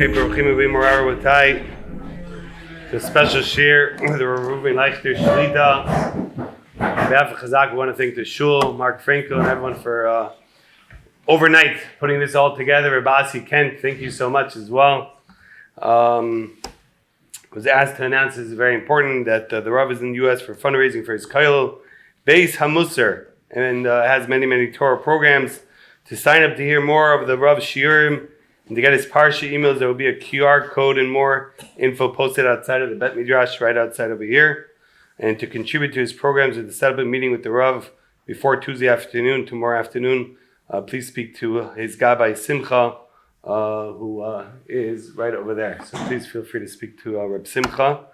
Okay, Baruchim Abim Morar Watai. The special share with the Rabbi Reuven Leuchter Shlita. On behalf of Chazaq, we want to thank the Shul, Mark Frankel, and everyone for overnight putting this all together. Rabbi Kent, thank you so much as well. Was asked to announce, this is very important, that the Rav is in the U.S. for fundraising for his Kollel Beis HaMusar, and has many Torah programs. To sign up to hear more of the Rav's shiurim and to get his parsha emails, there will be a QR code and more info posted outside of the Bet Midrash, right outside over here. And to contribute to his programs with the settlement meeting with the Rav before Tuesday afternoon, tomorrow afternoon, please speak to his Gabbai Simcha, who is right over there. So please feel free to speak to Reb Simcha.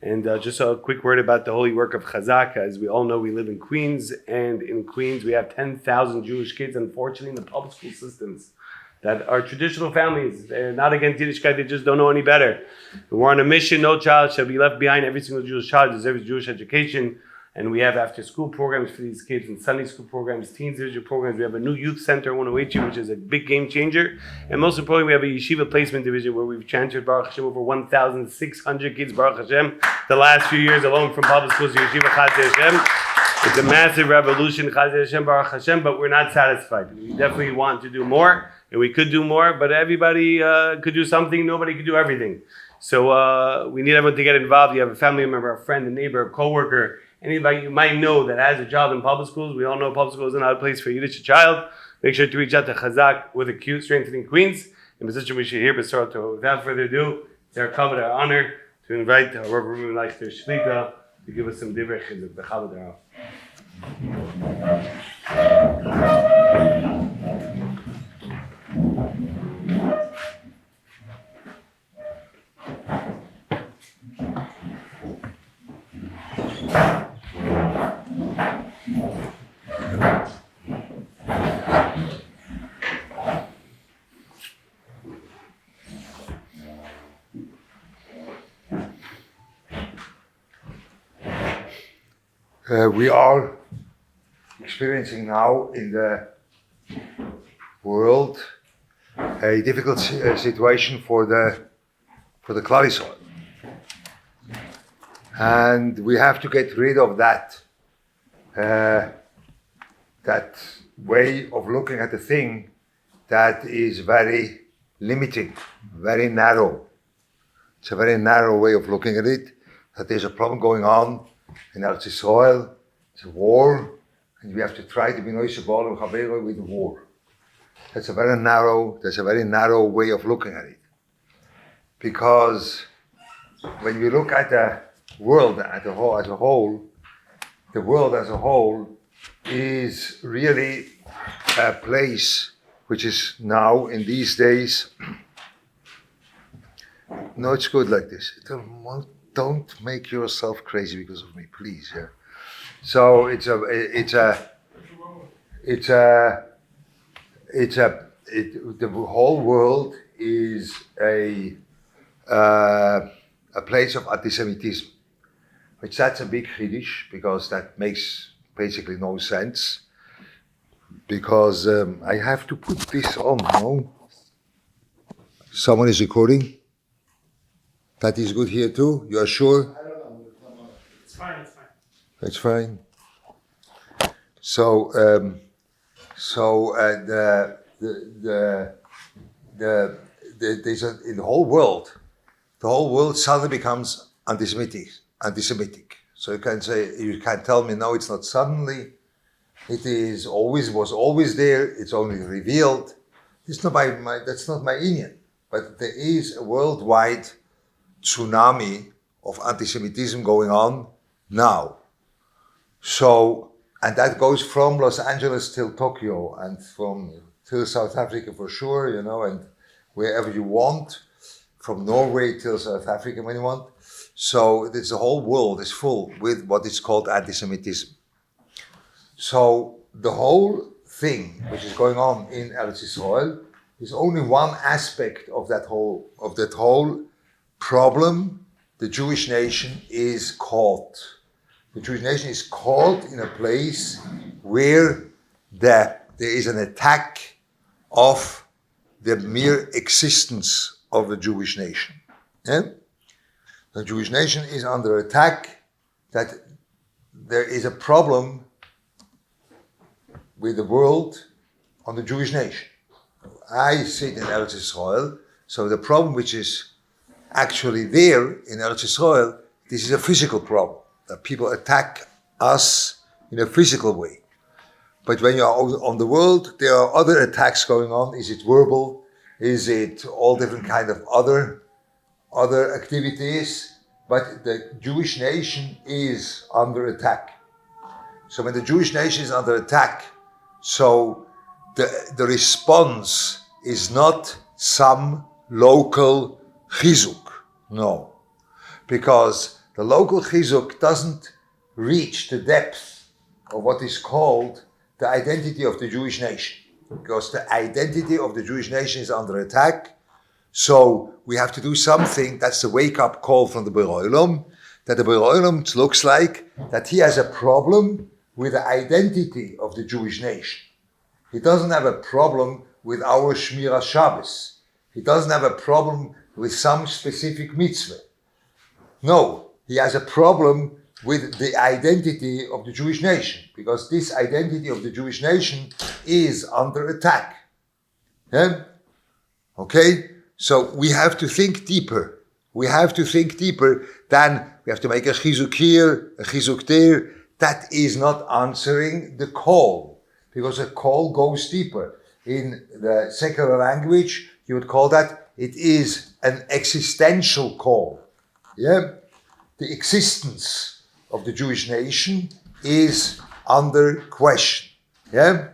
And just a quick word about the holy work of Chazaq. As we all know, we live in Queens, and in Queens we have 10,000 Jewish kids, unfortunately, in the public school systems that are traditional families. They're not against Yiddishkeit, they just don't know any better. We're on a mission, no child shall be left behind. Every single Jewish child deserves Jewish education. And we have after-school programs for these kids, and Sunday school programs, teens division programs. We have a new youth center, 108, which is a big game changer. And most importantly, we have a yeshiva placement division where we've transferred, Baruch Hashem, over 1,600 kids, Baruch Hashem, the last few years alone from public schools to yeshiva, Chazaq Hashem. It's a massive revolution, Chazaq Hashem, Baruch Hashem, but we're not satisfied. We definitely want to do more, and we could do more, but everybody could do something, nobody could do everything. So we need everyone to get involved. You have a family member, a friend, a neighbor, a coworker, anybody you might know that has a child in public schools. We all know public schools is not a place for a Yiddish child. Make sure to reach out to Chazaq with a Q, Strengthening Queens. In position we should hear B'Sorah Torah. Without further ado, it's our covet, our honor, to invite Rabbi Reuven Leuchter Shlita to give us some divrei chizuk. B'chavod we are experiencing now in the world a difficult situation for the Klal Yisrael, and we have to get rid of that way of looking at the thing that is very limiting, very narrow. It's a very narrow way of looking at it. That there's a problem going on in Eretz Yisrael, it's a war, and we have to try to be noisebal and chaver with the war. That's a very narrow way of looking at it. Because when we look at the world as a whole, the world as a whole is really a place which is now, in these days, no, it's good like this. Don't make yourself crazy because of me, please. Yeah. So the whole world is a place of Antisemitism, which that's a big chiddush because that makes basically no sense. Because I have to put this on. No, someone is recording. That is good here too? You are sure? I don't know. It's fine. It's fine. So, in the whole world suddenly becomes anti-Semitic. So you can tell me, no, it's not suddenly. It was always there. It's only revealed. It's not that's not my opinion. But there is a worldwide tsunami of anti-Semitism going on now. So, and that goes from Los Angeles till Tokyo and till South Africa for sure, and wherever you want, from Norway till South Africa when you want. So the whole world is full with what is called anti-Semitism. So the whole thing which is going on in Eretz Yisrael is only one aspect of that whole problem. The Jewish nation is caught. The Jewish nation is caught in a place where there is an attack of the mere existence of the Jewish nation. Yeah? The Jewish nation is under attack, that there is a problem with the world on the Jewish nation. I sit in Eretz Israel, so the problem which is actually there in Eretz Israel, this is a physical problem, that people attack us in a physical way. But when you are on the world, there are other attacks going on. Is it verbal? Is it all different kind of other activities? But the Jewish nation is under attack. So when the Jewish nation is under attack, so the response is not some local chizuk. No. Because the local chizuk doesn't reach the depth of what is called the identity of the Jewish nation. Because the identity of the Jewish nation is under attack. So we have to do something. That's the wake-up call from the Borei Olam, that the Borei Olam looks like that he has a problem with the identity of the Jewish nation. He doesn't have a problem with our Shmiras Shabbos. He doesn't have a problem with some specific mitzvah. No, he has a problem with the identity of the Jewish nation, because this identity of the Jewish nation is under attack. Yeah? Okay? So we have to think deeper. We have to think deeper than we have to make a chizuk here, a chizuk there. That is not answering the call, because a call goes deeper. In the secular language, you would call that, it is an existential call. Yeah? The existence of the Jewish nation is under question. Yeah?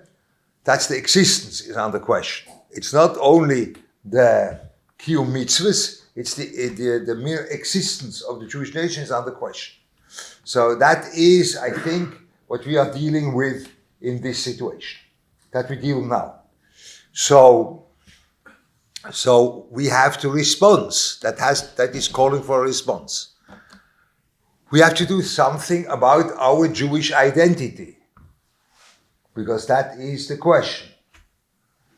That's the existence is under question. It's not only the kiyum mitzvahs, it's the mere existence of the Jewish nation is under question. So that is, I think, what we are dealing with in this situation, that we deal now. So we have to respond. That is calling for a response. We have to do something about our Jewish identity, because that is the question.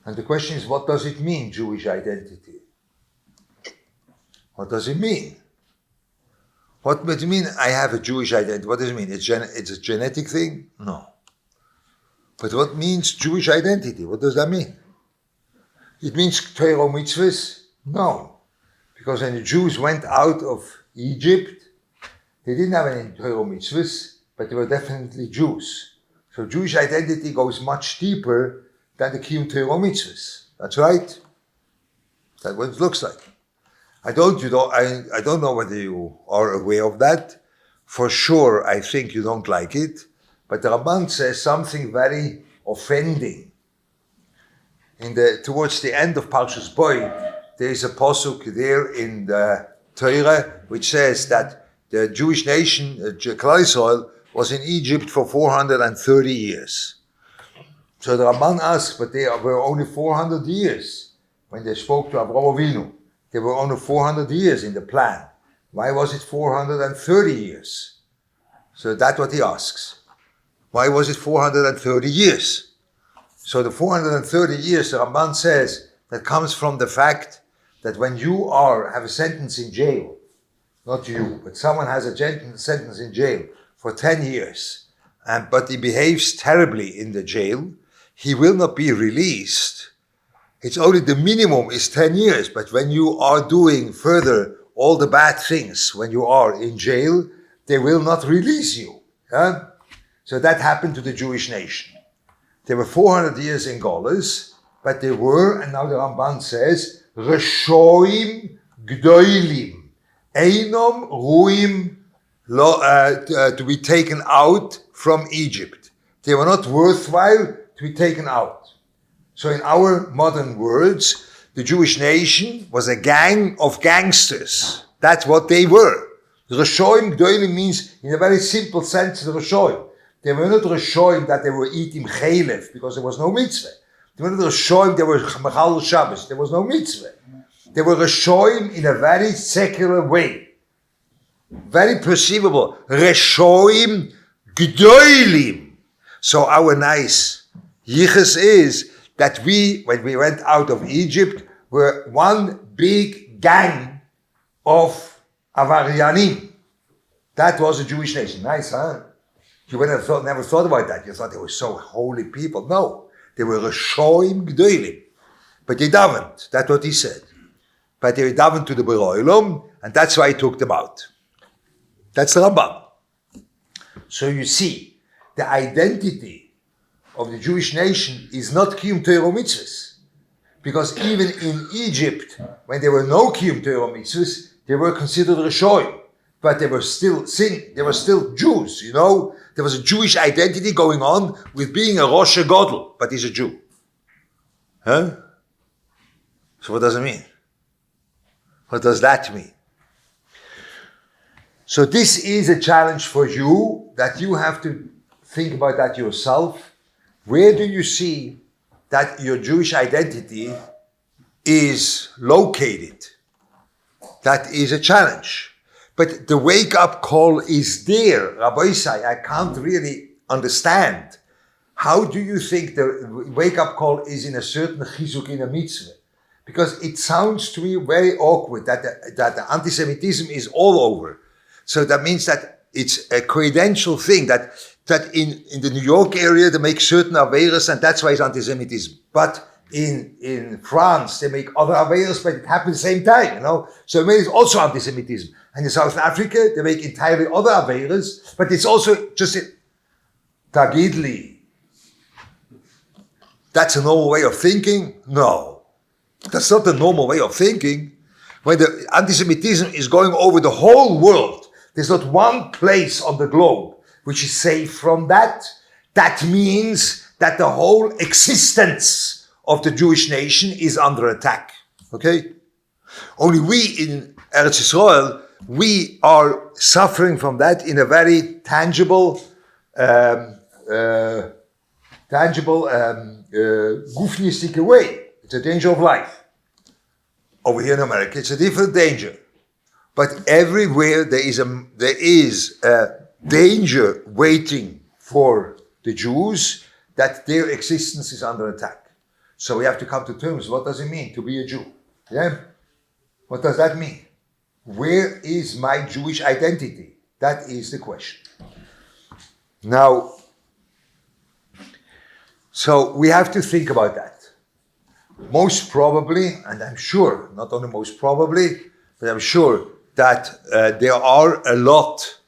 And the question is, what does it mean, Jewish identity? What does it mean? What does it mean, I have a Jewish identity? What does it mean? It's a genetic thing? No. But what means Jewish identity? What does that mean? It means Torah mitzvahs? No. Because when the Jews went out of Egypt, they didn't have any Torah mitzvahs, but they were definitely Jews. So Jewish identity goes much deeper than the Kiyum Torah mitzvahs. That's right. That's what it looks like. I don't know whether you are aware of that. For sure, I think you don't like it. But the Ramban says something very offending. Towards the end of Parshas Bo, there is a pasuk there in the Torah which says that the Jewish nation, Klal Yisrael, was in Egypt for 430 years. So the Ramban asks, but they were only 400 years when they spoke to Avraham Avinu. They were only 400 years in the plan. Why was it 430 years? So that's what he asks. Why was it 430 years? So the 430 years, the Ramban says, that comes from the fact that when you have a sentence in jail, not you, but someone has a sentence in jail for 10 years, but he behaves terribly in the jail, he will not be released. It's only the minimum is 10 years, but when you are doing further all the bad things, when you are in jail, they will not release you. Yeah? So that happened to the Jewish nation. They were 400 years in Galus, but they were, and now the Ramban says, Reshoim Gdoilim, Einom Ruim, to be taken out from Egypt. They were not worthwhile to be taken out. So in our modern words, the Jewish nation was a gang of gangsters. That's what they were. Reshoim Gdoilim means, in a very simple sense, the Reshoim. They were not Reshoim that they were eating Chelev, because there was no mitzvah. They were not Reshoim, they were Mechal Shabbos, there was no mitzvah. They were Reshoim in a very secular way. Very perceivable. Reshoim Gdoilim. So our nice yichus is that we, when we went out of Egypt, were one big gang of Avarianim. That was a Jewish nation. Nice, huh? You never thought about that. You thought they were so holy people. No, they were Reshoim Gdoilim. But they davened. That's what he said. But they davened to the Borei Olam, and that's why he took them out. That's the Rambam. So you see, the identity of the Jewish nation is not Kiyum Torah Mitzvahs. Because even in Egypt, when there were no Kiyum Torah Mitzvahs, they were considered Reshoim. But they were still Jews, you know. There was a Jewish identity going on with being a Rosh Godel, but he's a Jew. Huh? So what does it mean? What does that mean? So this is a challenge for you, that you have to think about that yourself. Where do you see that your Jewish identity is located? That is a challenge. But the wake-up call is there. Rabbi Isai, I can't really understand. How do you think the wake-up call is in a certain chizuk in a mitzvah? Because it sounds to me very awkward that the anti-Semitism is all over. So that means that it's a credential thing, that in the New York area they make certain averas, and that's why it's anti-Semitism. But in France they make other averas, but it happens at the same time, you know. So it means also anti-Semitism. And in South Africa they make entirely other averas, but it's also just Tagidli. That's a normal way of thinking? No. That's not the normal way of thinking. When the anti-Semitism is going over the whole world, there's not one place on the globe which is safe from that. That means that the whole existence of the Jewish nation is under attack. Okay? Only we in Eretz Yisrael, we are suffering from that in a very tangible, gufnistic way. It's a danger of life. Over here in America, it's a different danger. But everywhere there is a danger waiting for the Jews, that their existence is under attack. So we have to come to terms. What does it mean to be a Jew? Yeah? What does that mean? Where is my Jewish identity? That is the question. Now, so we have to think about that. Most probably, and I'm sure, not only most probably, but I'm sure that there are a lot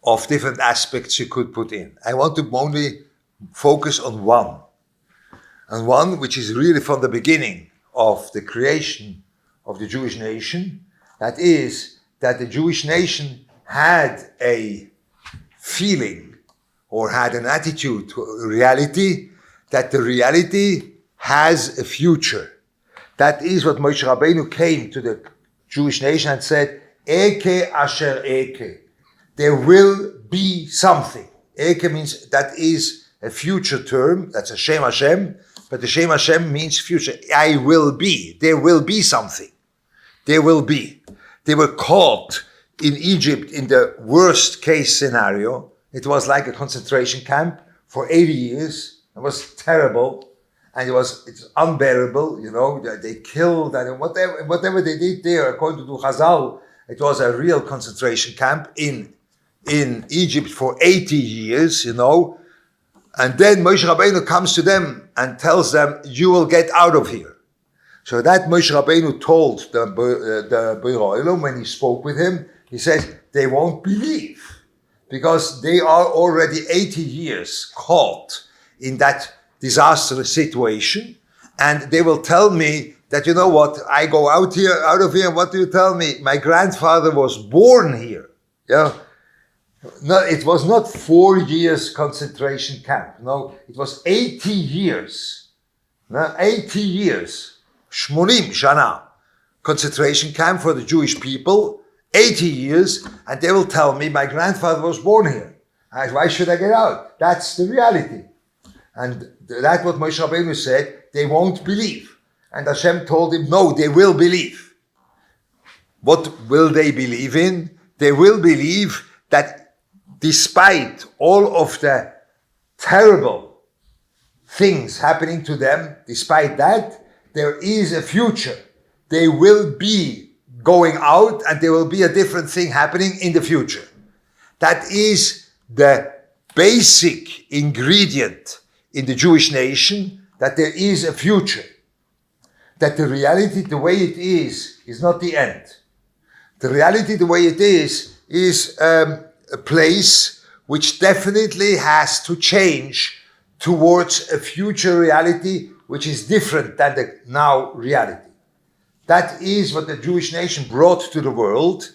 of different aspects you could put in. I want to only focus on one. And one which is really from the beginning of the creation of the Jewish nation. That is, that the Jewish nation had a feeling or had an attitude to reality, that the reality has a future. That is what Moshe Rabbeinu came to the Jewish nation and said, Eke asher eke. There will be something. Eke means that is a future term. That's a Shem Hashem. But the Shem Hashem means future. I will be. There will be something. There will be. They were caught in Egypt in the worst case scenario. It was like a concentration camp for 80 years. It was terrible. And it's unbearable, you know. They killed and whatever they did there, according to Chazaq, it was a real concentration camp in Egypt for 80 years, you know. And then Moshe Rabbeinu comes to them and tells them, you will get out of here. So that Moshe Rabbeinu told the Borei Olam when he spoke with him, he says, they won't believe, because they are already 80 years caught in that disastrous situation, and they will tell me that, you know what, I go out of here, and what do you tell me? My grandfather was born here. Yeah. No, it was not 4 years concentration camp. No, it was 80 years. No, 80 years. Shmonim Shana. Concentration camp for the Jewish people. 80 years. And they will tell me my grandfather was born here. Why should I get out? That's the reality. And that's what Moshe Rabbeinu said. They won't believe. And Hashem told him, no, they will believe. What will they believe in? They will believe that despite all of the terrible things happening to them, despite that, there is a future. They will be going out and there will be a different thing happening in the future. That is the basic ingredient in the Jewish nation, that there is a future. That the reality, the way it is not the end. The reality, the way it is a place which definitely has to change towards a future reality which is different than the now reality. That is what the Jewish nation brought to the world.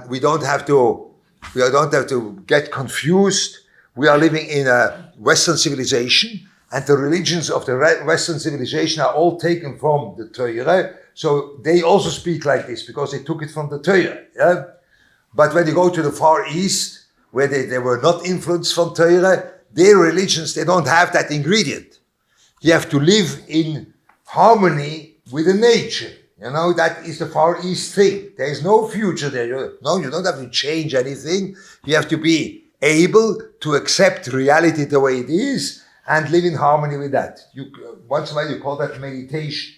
We don't have to get confused. We are living in a Western civilization, and the religions of the Western civilization are all taken from the Torah. So they also speak like this because they took it from the Torah. Yeah? But when you go to the Far East, where they were not influenced from Torah, their religions, they don't have that ingredient. You have to live in harmony with the nature. You know, that is the Far East thing. There is no future there. You don't have to change anything. You have to be able to accept reality the way it is and live in harmony with that. Once in a while you call that meditation.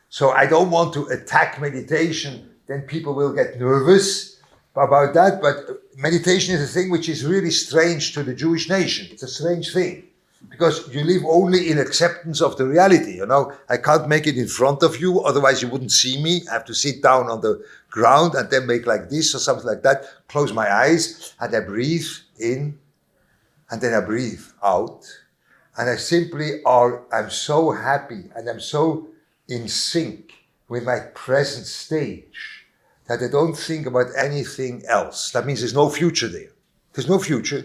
So I don't want to attack meditation, then people will get nervous about that, but meditation is a thing which is really strange to the Jewish nation. It's a strange thing. Because you live only in acceptance of the reality, you know. I can't make it in front of you, otherwise you wouldn't see me. I have to sit down on the ground and then make like this or something like that. Close my eyes and I breathe in and then I breathe out. And I'm so happy and I'm so in sync with my present stage that I don't think about anything else. That means there's no future there. There's no future.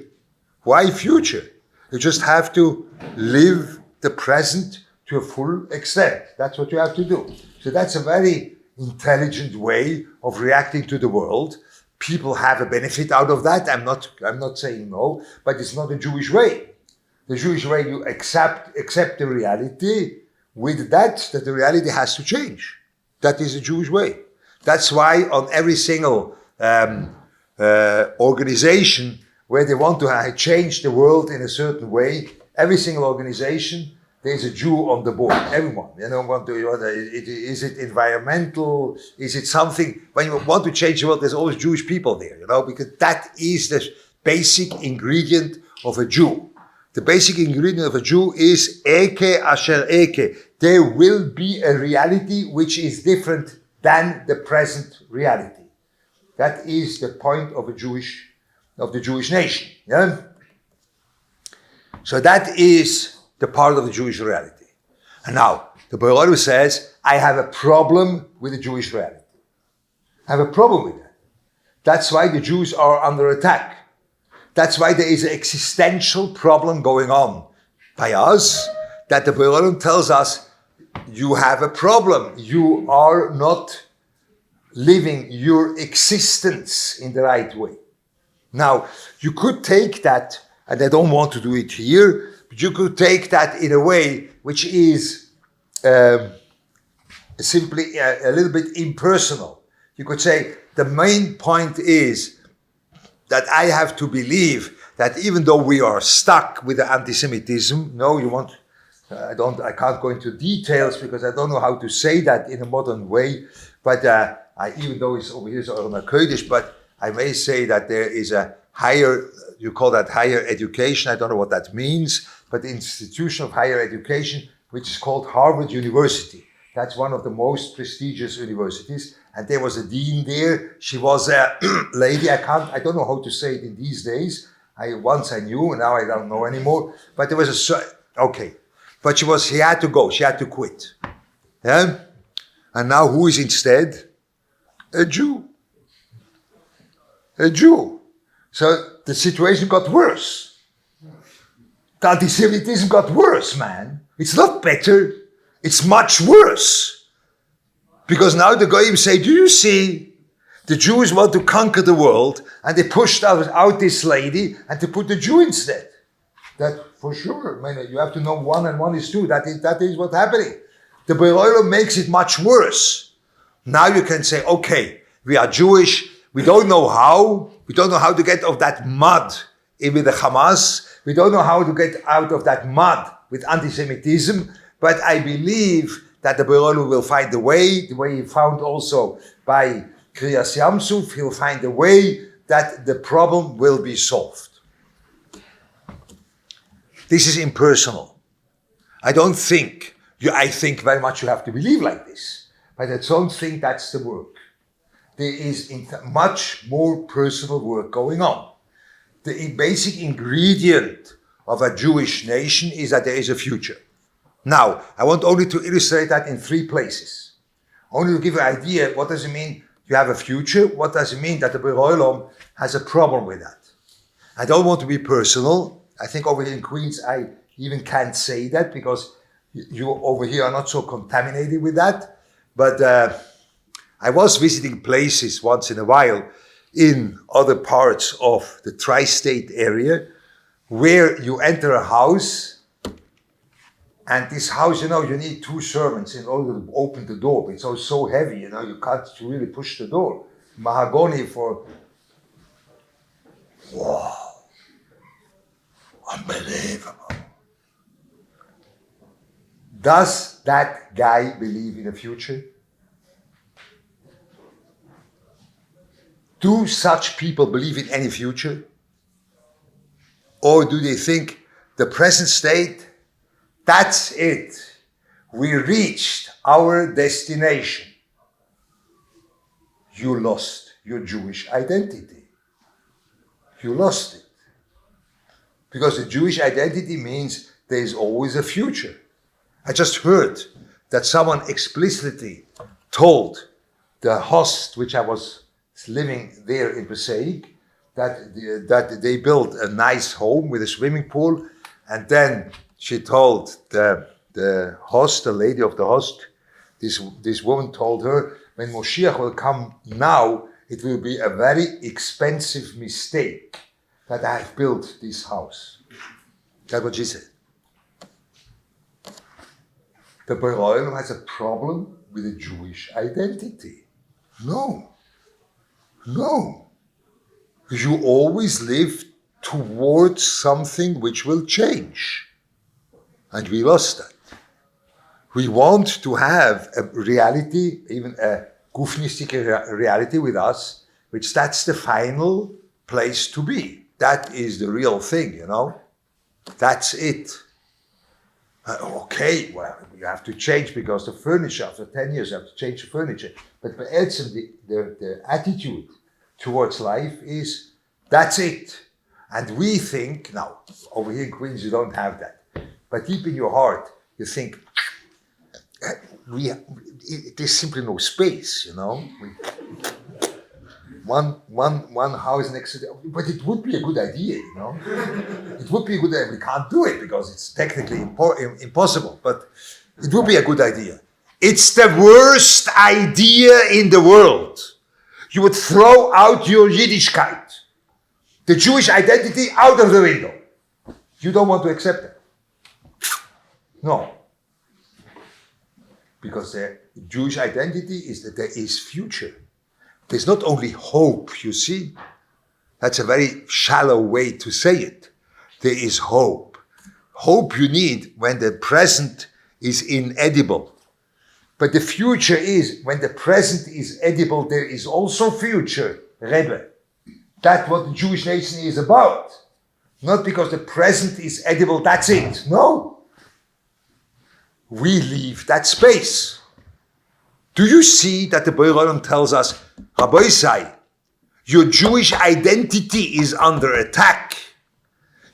Why future? You just have to live the present to a full extent. That's what you have to do. So that's a very intelligent way of reacting to the world. People have a benefit out of that. I'm not saying no, but it's not the Jewish way. The Jewish way, you accept the reality with that the reality has to change. That is the Jewish way. That's why on every single organization where they want to change the world in a certain way, every single organization, there's a Jew on the board. Everyone, is it environmental? Is it something? When you want to change the world, there's always Jewish people there, because that is the basic ingredient of a Jew. The basic ingredient of a Jew is Eke Asher Eke. There will be a reality which is different than the present reality. That is the point of the Jewish nation. Yeah? So that is the part of the Jewish reality. And now, the Borei says, I have a problem with the Jewish reality. I have a problem with that. That's why the Jews are under attack. That's why there is an existential problem going on by us, that the Borei tells us, you have a problem. You are not living your existence in the right way. Now, you could take that, and I don't want to do it here, but you could take that in a way which is simply a little bit impersonal. You could say, the main point is that I have to believe that even though we are stuck with the anti-Semitism, I can't go into details because I don't know how to say that in a modern way, but even though it's over here on a Kurdish, but I may say that there is a higher, you call that higher education, I don't know what that means, but the institution of higher education, which is called Harvard University. That's one of the most prestigious universities. And there was a dean there. She was a lady, I don't know how to say it in these days. Once I knew, and now I don't know anymore. But there was but she had to go, she had to quit. Yeah? And now who is instead? A Jew. A Jew. So the situation got worse. The anti-Semitism got worse, man. It's not better. It's much worse. Because now the Goyim say, do you see, the Jews want to conquer the world, and they pushed out this lady, and they put the Jew instead. That for sure. I mean, you have to know 1 and 1 is 2. That is what's happening. The Borei makes it much worse. Now you can say, okay, we are Jewish. We don't know how. We don't know how to get out of that mud with the Hamas. We don't know how to get out of that mud with anti-Semitism. But I believe that the Beirolu will find a way, the way he found also by Kriyas Yamsuf, he'll find a way that the problem will be solved. This is impersonal. I think very much you have to believe like this, but I don't think that's the work. There is much more personal work going on. The basic ingredient of a Jewish nation is that there is a future. Now, I want only to illustrate that in 3 places. Only to give you an idea, what does it mean you have a future? What does it mean that the Beroilom has a problem with that? I don't want to be personal. I think over here in Queens, I even can't say that because you over here are not so contaminated with that. But I was visiting places once in a while in other parts of the tri-state area where you enter a house, and this house, you need 2 servants in order to open the door. It's so heavy, you can't really push the door. Mahagoni for, wow, unbelievable. Does that guy believe in the future? Do such people believe in any future? Or do they think the present state, that's it? We reached our destination. You lost your Jewish identity. You lost it. Because the Jewish identity means there is always a future. I just heard that someone explicitly told the host, which I was living there in Passaic, that they built a nice home with a swimming pool, and then she told the host, the lady of the host, this woman told her, when Moshiach will come now, it will be a very expensive mistake that I have built this house. That's what she said. The Beroilom has a problem with the Jewish identity. No. You always live towards something which will change. And we lost that. We want to have a reality, even a gufnistic reality with us, which that's the final place to be. That is the real thing, That's it. Okay, well, you have to change because the furniture, after 10 years, you have to change the furniture. But the attitude towards life is, that's it. And we think, now, over here in Queens, you don't have that. But deep in your heart, you think, there's simply no space, One house next to the other. But it would be a good idea, It would be a good idea. We can't do it because it's technically impossible, but it would be a good idea. It's the worst idea in the world. You would throw out your Yiddishkeit, the Jewish identity, out of the window. You don't want to accept it. No. Because the Jewish identity is that there is future. There's not only hope, you see. That's a very shallow way to say it. There is hope. Hope you need when the present is inedible. But the future is, when the present is edible, there is also future, Rebbe. That's what the Jewish nation is about. Not because the present is edible, that's it. No. We leave that space. Do you see that the Beroilom tells us, Rabbi Say, your Jewish identity is under attack.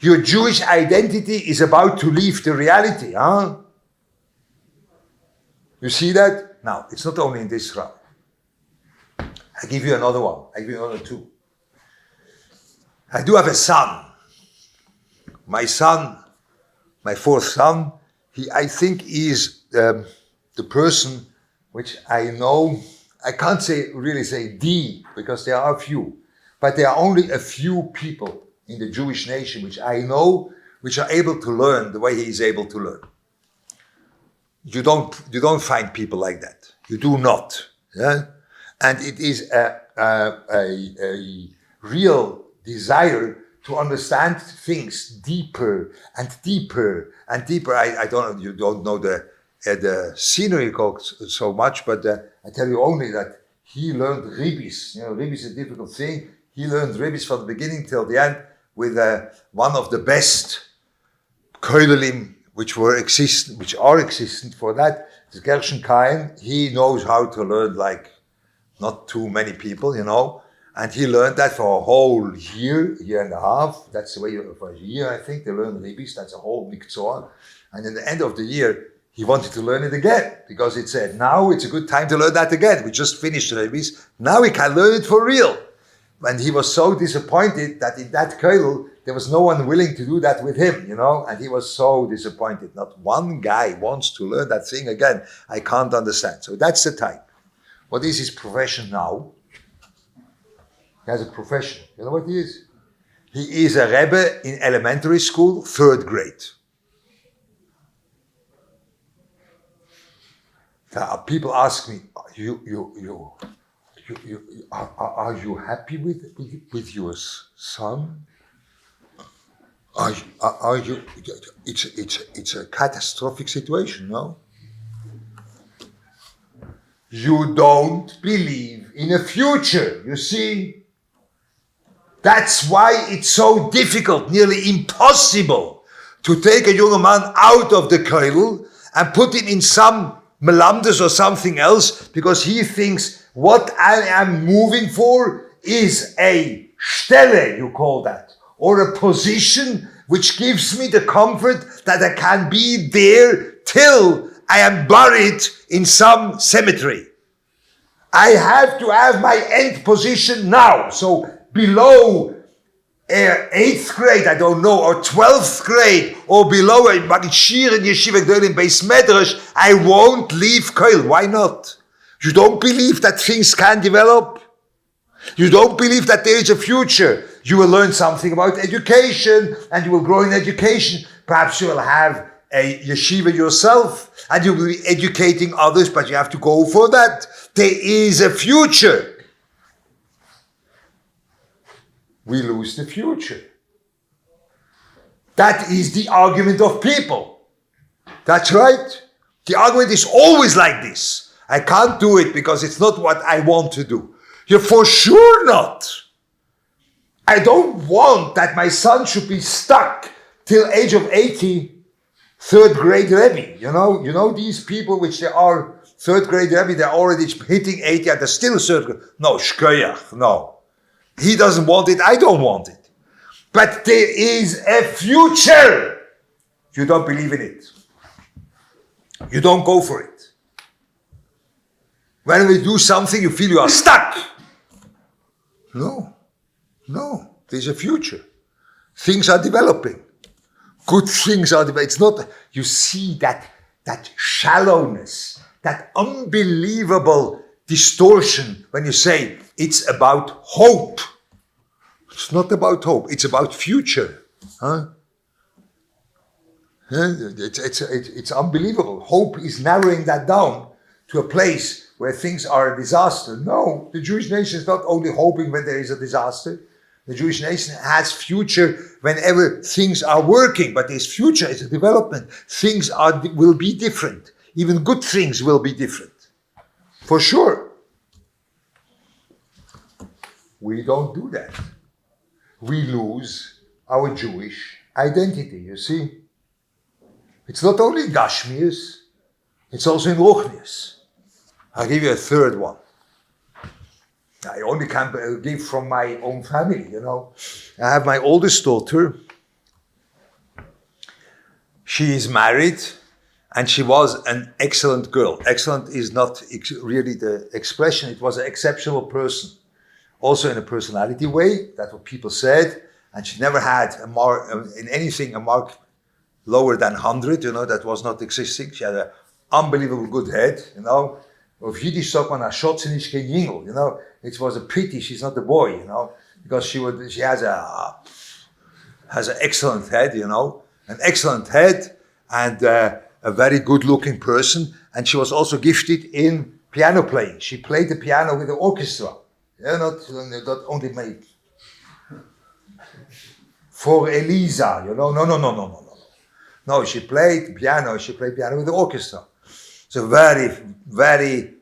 Your Jewish identity is about to leave the reality, huh? You see that? Now, it's not only in this round. I give you another one. I give you another 2. I do have a son. My son, my 4th son, I think is the person which I know. I can't really say the, because there are a few, but there are only a few people in the Jewish nation which I know, which are able to learn the way he is able to learn. You don't find people like that. You do not. Yeah? And it is a real desire to understand things deeper and deeper and deeper. I don't know, you don't know the the scenery so much, but I tell you only that he learned ribis. You know, ribis is a difficult thing. He learned ribis from the beginning till the end with one of the best koilelim which are existent for that. It's Gershon Kain. He knows how to learn like not too many people, you know. And he learned that for a whole year and a half. That's the way for a year, I think, they learn ribis. That's a whole mikzor. And in the end of the year, he wanted to learn it again because it said, now it's a good time to learn that again. We just finished ribis. Now we can learn it for real. And he was so disappointed that in that kollel, there was no one willing to do that with him, you know. And he was so disappointed. Not one guy wants to learn that thing again. I can't understand. So that's the type. What is his profession now? He has a profession. You know what he is? He is a Rebbe in elementary school, 3rd grade. People ask me, are you happy with your son? Are you? It's a catastrophic situation, no? You don't believe in a future, you see? That's why it's so difficult, nearly impossible, to take a young man out of the kollel and put him in some melamdes or something else, because he thinks what I am moving for is a stelle, you call that, or a position which gives me the comfort that I can be there till I am buried in some cemetery. I have to have my end position now. So below 8th grade, I don't know, or 12th grade, or below a Magishir in Yeshiva Gdol in Beis Medrash, I won't leave Koil. Why not? You don't believe that things can develop? You don't believe that there is a future? You will learn something about education, and you will grow in education. Perhaps you will have a yeshiva yourself, and you will be educating others, but you have to go for that. There is a future. We lose the future. That is the argument of people. That's right. The argument is always like this. I can't do it because it's not what I want to do. You're for sure not. I don't want that my son should be stuck till age of 80, 3rd grade Rebbe. You know these people which they are 3rd grade Rebbe, they're already hitting 80 and they're still 3rd grade. No, shkoyach, no. He doesn't want it, I don't want it. But there is a future. You don't believe in it. You don't go for it. When we do something, you feel you are stuck. No, there's a future. Things are developing. Good things are developing. It's not, you see that shallowness, that unbelievable distortion when you say it's about hope. It's not about hope, it's about future. Huh? It's unbelievable. Hope is narrowing that down to a place where things are a disaster. No, the Jewish nation is not only hoping when there is a disaster. The Jewish nation has future whenever things are working, but this future is a development. Things will be different. Even good things will be different. For sure. We don't do that. We lose our Jewish identity, you see. It's not only in Gashmias, it's also in Ruchnias. I'll give you a third one. I only can give from my own family, you know. I have my oldest daughter. She is married and she was an excellent girl. Excellent is not really the expression. It was an exceptional person. Also in a personality way, that's what people said. And she never had a mark lower than 100, you know, that was not existing. She had an unbelievable good head, you know. Of Yiddish sagt man, a Schotze nicht kein Jingle, you know. It was a pity she's not a boy, you know, because she has an excellent head, you know, an excellent head and a very good-looking person. And she was also gifted in piano playing. She played the piano with the orchestra. Yeah, not only made for Elisa, you know. No. No, she played piano with the orchestra. So very, very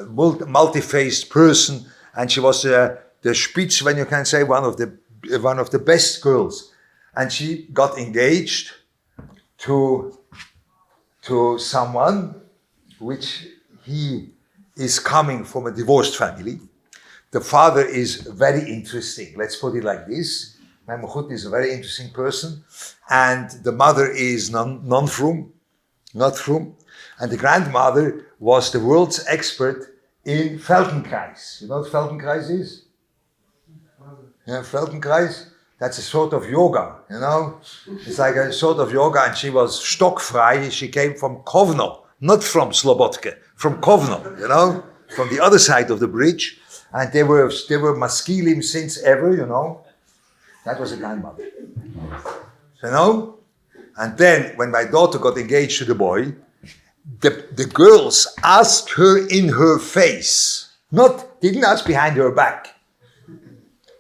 multi-faced person, and she was the Spitz, when you can say, one of the best girls. And she got engaged to someone which he is coming from a divorced family. The father is very interesting. Let's put it like this. Memechut is a very interesting person, and the mother is not frum. And the grandmother was the world's expert in Feldenkrais. You know what Feldenkrais is? Yeah, Feldenkrais. That's a sort of yoga, you know? It's like a sort of yoga, and she was stockfrei. She came from Kovno, not from Slobodka, from Kovno, you know? From the other side of the bridge. And they were maskilim since ever, you know? That was a grandmother. You know? And then, when my daughter got engaged to the boy, the girls asked her in her face, didn't ask behind her back.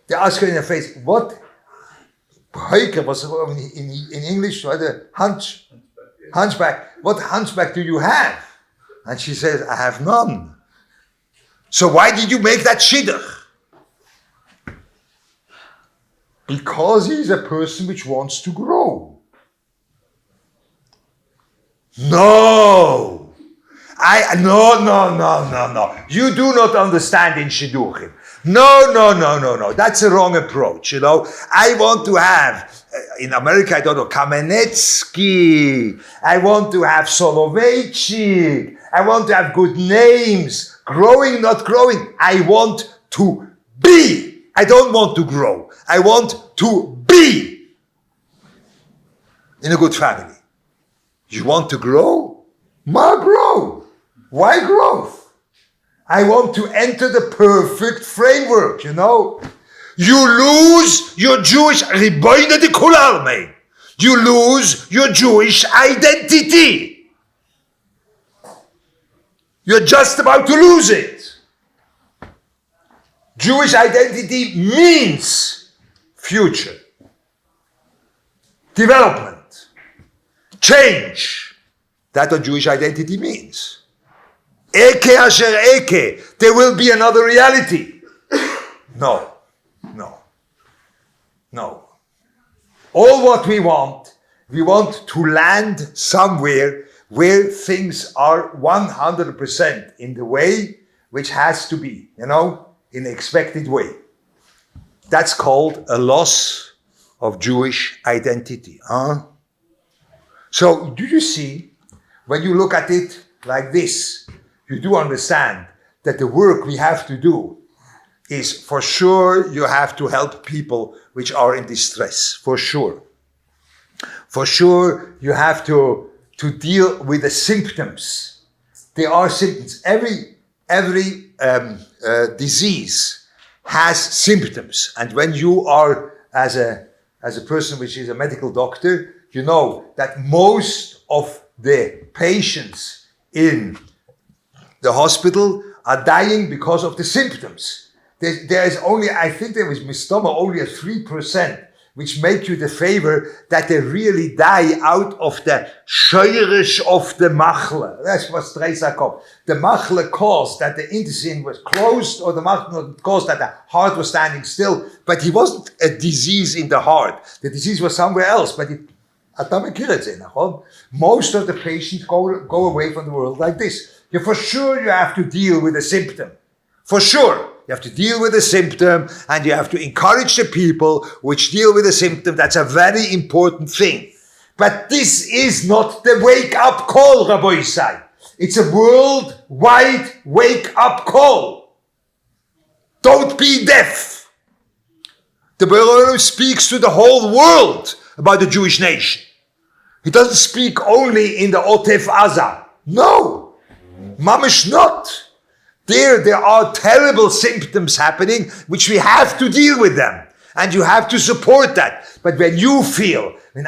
They asked her in her face, what Heuke was in English, hunchback. What hunchback do you have? And she says, I have none. So why did you make that shidduch? Because he's a person which wants to grow. No. No. You do not understand in shidduchim. No. That's a wrong approach, you know. I want to have, in America, I don't know, Kamenetsky. I want to have Soloveitchik. I want to have good names. Growing, not growing. I want to be. I don't want to grow. I want to be in a good family. You want to grow? Grow. Why growth? I want to enter the perfect framework, you know. You lose your Jewish Ribono de Kol Almein. You lose your Jewish identity. You're just about to lose it. Jewish identity means future, development, change. That's what Jewish identity means. Eke asher eke. There will be another reality. No. All what we want to land somewhere where things are 100% in the way which has to be, you know, in the expected way. That's called a loss of Jewish identity. So, do you see, when you look at it like this, you do understand that the work we have to do is, for sure, you have to help people which are in distress, for sure. For sure, you have to deal with the symptoms. There are symptoms. Every disease has symptoms. And when you are, as a person which is a medical doctor, you know that most of the patients in the hospital are dying because of the symptoms. There is only, I think there was mistoma, only a 3%, which make you the favor that they really die out of the scheurisch of the machle. That's what Chazaq called. The machle caused that the intestine was closed, or the machle caused that the heart was standing still, but it wasn't a disease in the heart. The disease was somewhere else, but most of the patients go away from the world like this. For sure you have to deal with the symptom. For sure. You have to deal with the symptom, and you have to encourage the people which deal with the symptom. That's a very important thing. But this is not the wake-up call, Rabbi Isai. It's a worldwide wake-up call. Don't be deaf. The Berurah speaks to the whole world about the Jewish nation. He doesn't speak only in the Otef Aza. No, mamish not. There are terrible symptoms happening, which we have to deal with them. And you have to support that. But when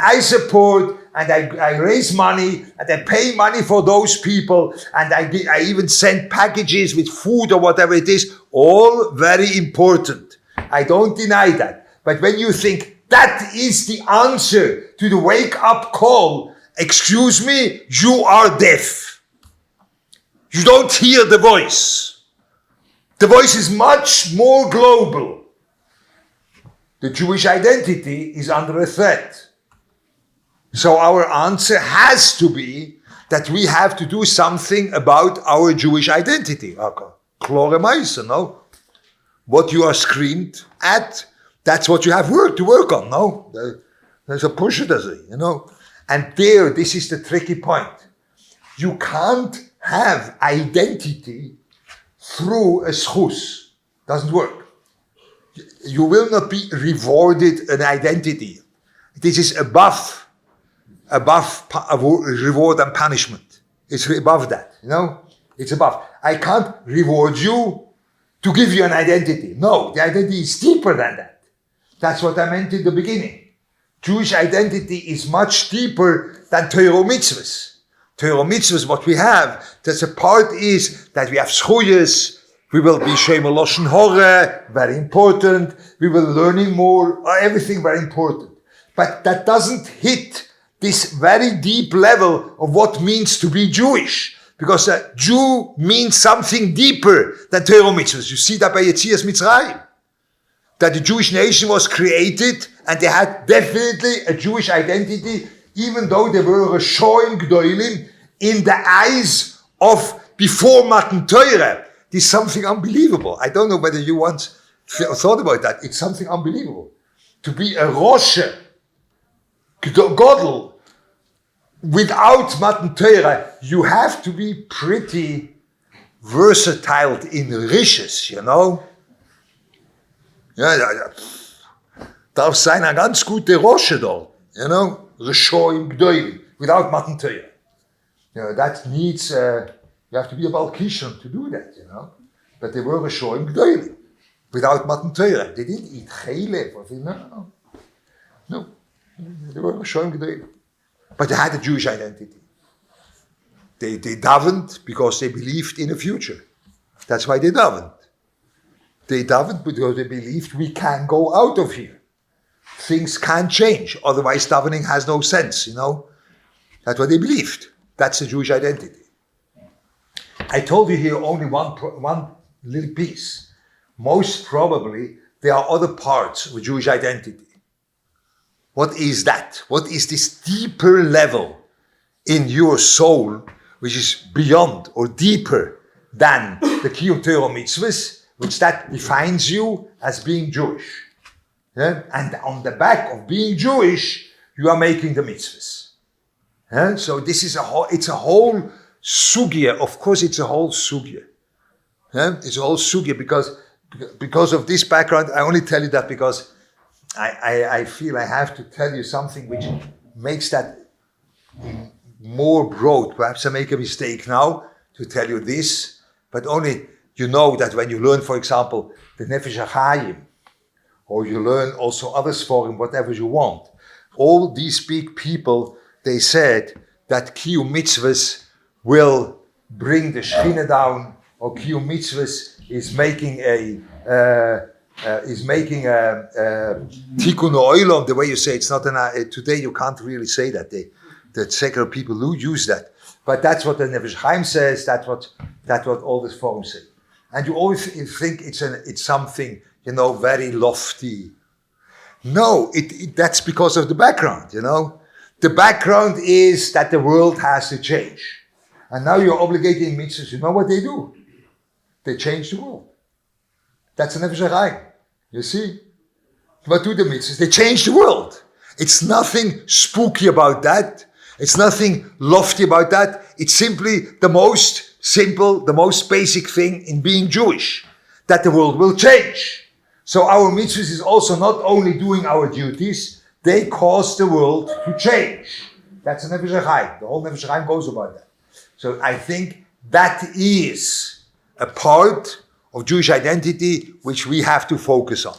I support, and I raise money, and I pay money for those people, and I even send packages with food or whatever it is, all very important. I don't deny that. But when you think that is the answer to the wake-up call, excuse me, you are deaf. You don't hear the voice. The voice is much more global. The Jewish identity is under a threat. So our answer has to be that we have to do something about our Jewish identity. Klare Meise, no? What you are screamed at, that's what you have to work on, no? There's a push, you know? And there, this is the tricky point. You can't have identity through a schus. Doesn't work. You will not be rewarded an identity. This is above reward and punishment. It's above that, you know? It's above. I can't reward you to give you an identity. No, the identity is deeper than that. That's what I meant in the beginning. Jewish identity is much deeper than Torah mitzvahs. Torah mitzvahs, what we have, that's a part is that we have schuyas, we will be Shema Loshen Hore, very important, we will learning more, everything very important. But that doesn't hit this very deep level of what means to be Jewish. Because a Jew means something deeper than Torah mitzvahs. You see that by Yetzias Mitzrayim. That the Jewish nation was created and they had definitely a Jewish identity, even though they were a Shoim Gdoilim in the eyes of before Matan Torah. This is something unbelievable. I don't know whether you once thought about that. It's something unbelievable. To be a Rosh Godel without Matan Torah, you have to be pretty versatile in riches, you know? Ja. Darf sein ein ganz gute Rosche dort, you know? Rishoim Gdoilim, without Matan Torah. You know, that needs, you have to be a Balkishon to do that, you know? But they were Rishoim Gdoilim, without Matan Torah. They didn't eat chaylev or things, no. They were Rishoim Gdoilim. But they had a Jewish identity. They davened because they believed in a future. That's why they davened. They davened because they believed we can go out of here. Things can change. Otherwise, davening has no sense, you know. That's what they believed. That's the Jewish identity. I told you here only one little piece. Most probably, there are other parts of Jewish identity. What is that? What is this deeper level in your soul, which is beyond or deeper than the Kiyum Torah mitzvahs, which that defines you as being Jewish? Yeah? And on the back of being Jewish, you are making the mitzvahs. Yeah? So this is it's a whole sugya. Of course, it's a whole sugya. Yeah? It's a whole sugya because of this background. I only tell you that because I feel I have to tell you something which makes that more broad. Perhaps I make a mistake now to tell you this, but only you know that when you learn, for example, the Nefesh HaChaim, or you learn also other Sforim, whatever you want. All these big people, they said that Kiyum Mitzvahs will bring the Shechina down, or Kiyum Mitzvahs is making a tikkun olam, the way you say it's not today you can't really say that. The secular people who use that. But that's what the Nefesh Chaim says, that's what all this forum say. And you always think it's something, you know, very lofty. No, that's because of the background, you know. The background is that the world has to change. And now you're obligating mitzvahs, you know what they do? They change the world. That's a Nefesh HaChaim. You see? What do the mitzvahs? They change the world. It's nothing spooky about that. It's nothing lofty about that. It's simply the most simple, the most basic thing in being Jewish. That the world will change. So our mitzvahs is also not only doing our duties, they cause the world to change. That's a Nefesh HaChaim. The whole Nefesh HaChaim goes about that. So I think that is a part of Jewish identity which we have to focus on.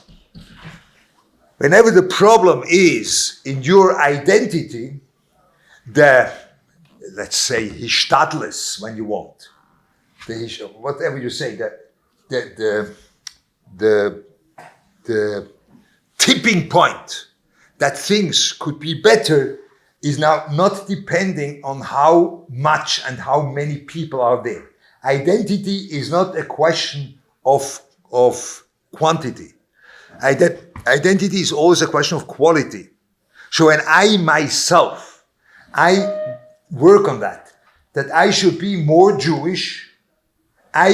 Whenever the problem is in your identity, let's say, hishtadlis, when you want, whatever you say, the tipping point that things could be better is now not depending on how much and how many people are there. identity is not a question of quantity. Identity is always a question of quality. So when I myself, I work on that I should be more Jewish, I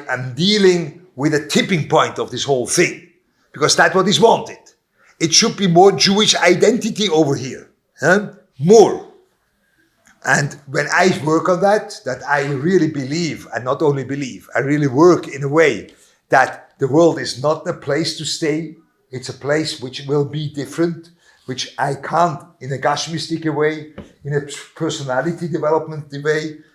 am dealing with a tipping point of this whole thing, because that's what is wanted. It should be more Jewish identity over here, more. And when I work on that I really believe, and not only believe, I really work in a way that the world is not a place to stay, it's a place which will be different, which I can't, in a Gashmistic way, in a personality development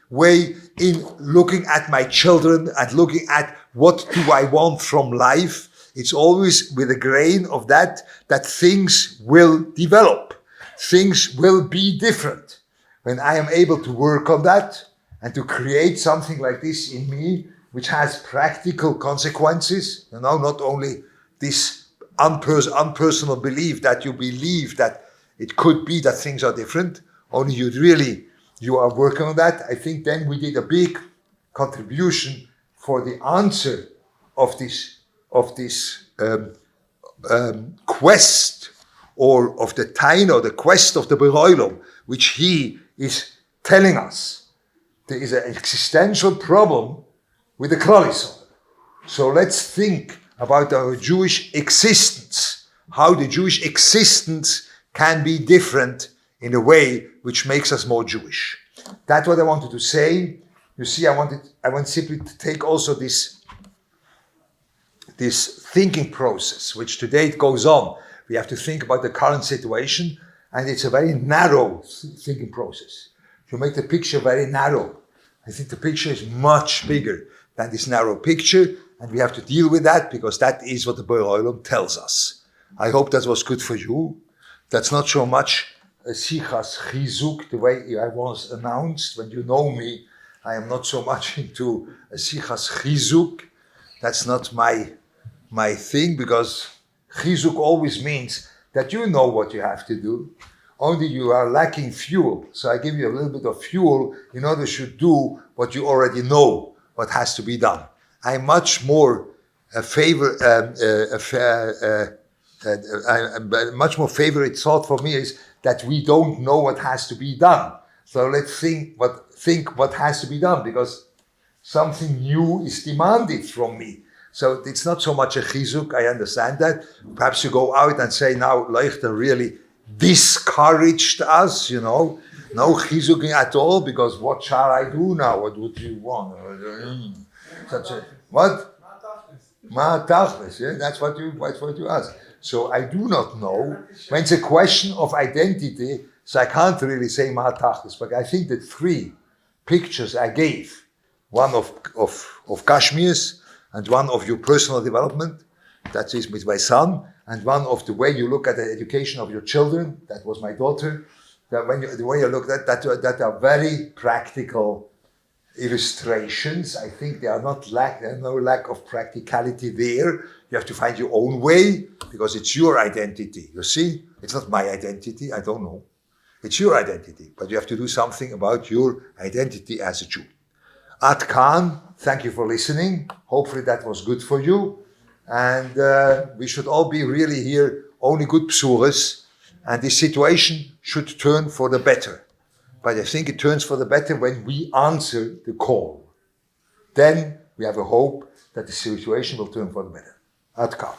way, in looking at my children and looking at what do I want from life. It's always with a grain of that things will develop, things will be different. When I am able to work on that and to create something like this in me, which has practical consequences, not only this unpersonal belief that you believe that it could be that things are different, only you are working on that. I think then we did a big contribution for the answer of this quest, or of the Taino, the quest of the Beroilom, which he is telling us. There is an existential problem with the Klal Yisrael. So let's think about our Jewish existence, how the Jewish existence can be different in a way which makes us more Jewish. That's what I wanted to say. You see, I want simply to take also this thinking process, which today it goes on. We have to think about the current situation, and it's a very narrow thinking process. To make the picture very narrow, I think the picture is much bigger than this narrow picture, and we have to deal with that, because that is what the Borei Olam tells us. I hope that was good for you. That's not so much a sichas chizuk, the way I was announced. When you know me, I am not so much into a sichas chizuk. That's not my thing, because chizuk always means that you know what you have to do, only you are lacking fuel. So I give you a little bit of fuel in order to do what you already know, what has to be done. I'm much more much more favorite thought for me is that we don't know what has to be done. So let's think what has to be done, because something new is demanded from me. So it's not so much a chizuk, I understand that. Perhaps you go out and say, now Leuchter really discouraged us, no chizuking at all, because what shall I do now? What would you want? What? Ma tachlis, yeah, that's what you ask. So I do not know. When it's a question of identity, so I can't really say ma tachlis, but I think the three pictures I gave, one of Kashmir's, and one of your personal development, that is with my son, and one of the way you look at the education of your children, that was my daughter, the way you look at that are very practical illustrations. I think there's no lack of practicality there. You have to find your own way, because it's your identity. You see, it's not my identity, I don't know. It's your identity, but you have to do something about your identity as a Jew. Ad Khan, thank you for listening. Hopefully that was good for you. And we should all be really here only good psuras. And this situation should turn for the better. But I think it turns for the better when we answer the call. Then we have a hope that the situation will turn for the better. Ad Khan.